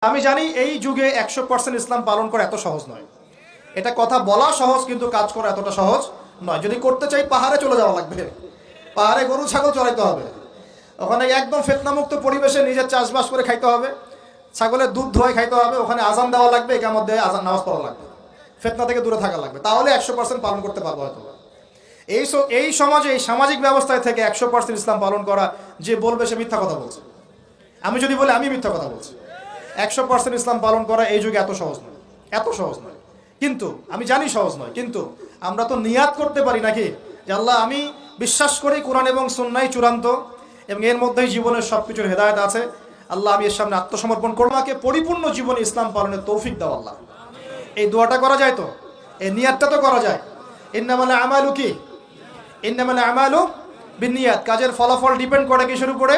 আমি জানি এই যুগে 100% ইসলাম পালন করা এত সহজ নয়। এটা কথা বলা সহজ, কিন্তু কাজ করা এতটা সহজ নয়। যদি করতে চাই পাহাড়ে চলে যাওয়া লাগবে, পাহাড়ে গরু ছাগল চড়াইতে হবে, ওখানে একদম ফিতনামুক্ত পরিবেশে নিজের চাষবাস করে খাইতে হবে, ছাগলের দুধ ধোয়াই খাইতে হবে, ওখানে আজান দেওয়া লাগবে, একামত দিয়ে আজান নামাজ পড়া লাগবে, ফিতনা থেকে দূরে থাকা লাগবে, তাহলে 100% পালন করতে পারবো হয়তো। এই সমাজে, এই সামাজিক ব্যবস্থায় থেকে 100% ইসলাম পালন করা যে বলবে সে মিথ্যা কথা বলছে। আমি যদি বলি আমি মিথ্যা কথা বলছি। 100% ইসলাম পালন করা এই যুগে এত সহজ নয়, এত সহজ নয়। কিন্তু আমি জানি সহজ নয়, কিন্তু আমরা তো নিয়াত করতে পারি নাকি যে আল্লাহ আমি বিশ্বাস করি কোরআন এবং সুন্নাহই চূড়ান্ত এবং এর মধ্যেই জীবনের সব কিছুর হেদায়েত আছে। আল্লাহ আমি এর সামনে আত্মসমর্পণ করব, আমাকে পরিপূর্ণ জীবনে ইসলাম পালনের তৌফিক দাও আল্লাহ। এই দোয়াটা করা যায় তো, এই নিয়াতটা তো করা যায়। ইন্নামাল আমালু কি? ইন্নামাল আমালু বিন্নিয়াত। কাজের ফলাফল ডিপেন্ড করে কিসের উপরে?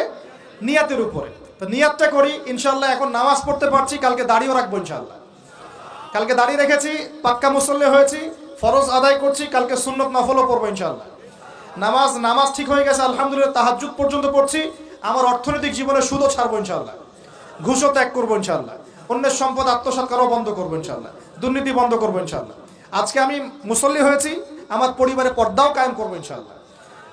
নিয়াতের উপরে। তো নিয়াতটা করি ইনশাআল্লাহ। এখন নামাজ পড়তে পারছি, কালকে দাড়িও রাখবো ইনশাআল্লাহ। কালকে দাড়ি রেখেছি, পাক্কা মুসল্লি হয়েছি, ফরজ আদায় করছি, কালকে সুন্নত নফলও পড়বো ইনশাআল্লাহ। নামাজ ঠিক হয়ে গেছে আলহামদুলিল্লাহ, তাহাজ্জুদ পর্যন্ত পড়ছি। আমার অর্থনৈতিক জীবনে সুদও ছাড়বো ইনশাআল্লাহ, ঘুষও ত্যাগ করবো ইনশাআল্লাহ, অন্যের সম্পদ আত্মসাৎ করাও বন্ধ করবো ইনশাআল্লাহ, দুর্নীতি বন্ধ করবো ইনশাআল্লাহ। আজকে আমি মুসল্লি হয়েছি, আমার পরিবারে পর্দাও কায়েম করবো ইনশাআল্লাহ।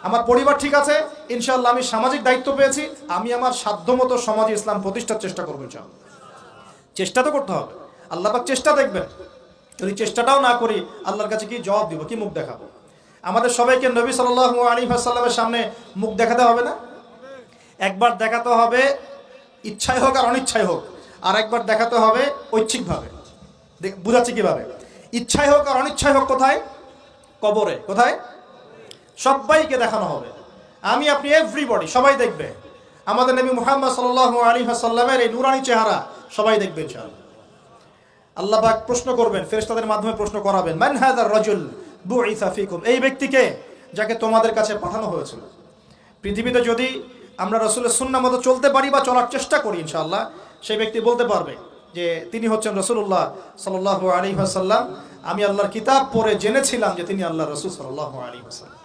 আমার পরিবার ঠিক আছে ইনশাআল্লাহ, আমি সামাজিক দায়িত্ব পেয়েছি, আমি আমার সাধ্যমতো সমাজে ইসলাম প্রতিষ্ঠার চেষ্টা করবো ইনশাআল্লাহ। চেষ্টা তো করতে হবে, আল্লাহ পাক চেষ্টা দেখবেন। যদি চেষ্টাটাও না করি আল্লাহর কাছে কি জবাব দিব, কি মুখ দেখাবো? আমাদের সবাইকে নবী সাল্লাল্লাহু আলাইহি ওয়াসাল্লামের সামনে মুখ দেখাতে হবে না? একবার দেখাতে হবে ইচ্ছায় হোক আর অনিচ্ছায় হোক, আর একবার দেখাতে হবে ঐচ্ছিকভাবে। বুঝাচ্ছি কিভাবে? ইচ্ছায় হোক আর অনিচ্ছায় হোক কোথায়? কবরে। কোথায়? সবাইকে দেখানো হবে। আমি আপনি এভরিবডি, সবাই দেখবে আমাদের নবী মুহাম্মদ সাল্লাল্লাহু আলাইহি ওয়াসাল্লামের এই নূরানি চেহারা, সবাই দেখবে ইনশাআল্লাহ। আল্লাহ পাক প্রশ্ন করবেন, ফেরেশতাদের মাধ্যমে প্রশ্ন করাবেন, মান হাযার রাজুল বুইসা ফিকুম, এই ব্যক্তিকে যাকে তোমাদের কাছে পাঠানো হয়েছিল। পৃথিবীতে যদি আমরা রাসূলের সুন্নাহ মতো চলতে পারি বা চলার চেষ্টা করি ইনশাআল্লাহ, সেই ব্যক্তি বলতে পারবে যে তিনি হচ্ছেন রাসূলুল্লাহ সাল্লাল্লাহু আলাইহি ওয়াসাল্লাম। আমি আল্লাহর কিতাব পড়ে জেনেছিলাম যে তিনি আল্লাহর রাসূল সাল্লাল্লাহু আলাইহি ওয়াসাল্লাম।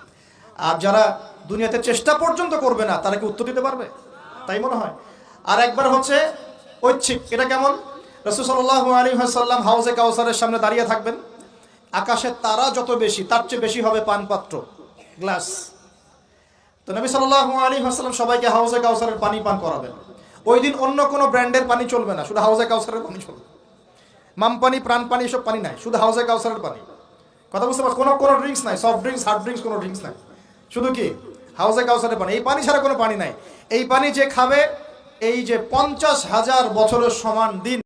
আর যারা দুনিয়াতে চেষ্টা পর্যন্ত করবে না, তারা কি উত্তর দিতে পারবে? তাই মনে হয়। আর একবার হচ্ছে ঐচ্ছিক। এটা কেমন? রাসূল সাল্লাল্লাহু আলাইহি ওয়াসাল্লাম হাউজে কাউসারের সামনে দাঁড়িয়ে থাকবেন, আকাশের তারা যত বেশি তার চেয়ে বেশি হবে পানপাত্র, গ্লাস। তো নবী সাল্লাল্লাহু আলাইহি ওয়াসাল্লাম সবাইকে হাউজে কাউসারের পানি পান করাবেন। ওই দিন অন্য কোনো ব্র্যান্ডের পানি চলবে না, শুধু হাউজে কাউসারের পানি চলবে। মাম পানি, প্রাণ পানি, এসব পানি নাই, শুধু হাউজে কাউসারের পানি। কথা বুঝতে পারছো? কোনো ড্রিঙ্কস নাই, সফট ড্রিঙ্কস, হার্ড ড্রিঙ্কস, কোনো ড্রিঙ্কস নাই, শুধু কি হাউজে কাউসারের পানি। এই পানি ছাড়া কোনো পানি নাই। এই পানি যে খাবে, এই যে 50,000 বছরের সমান দিন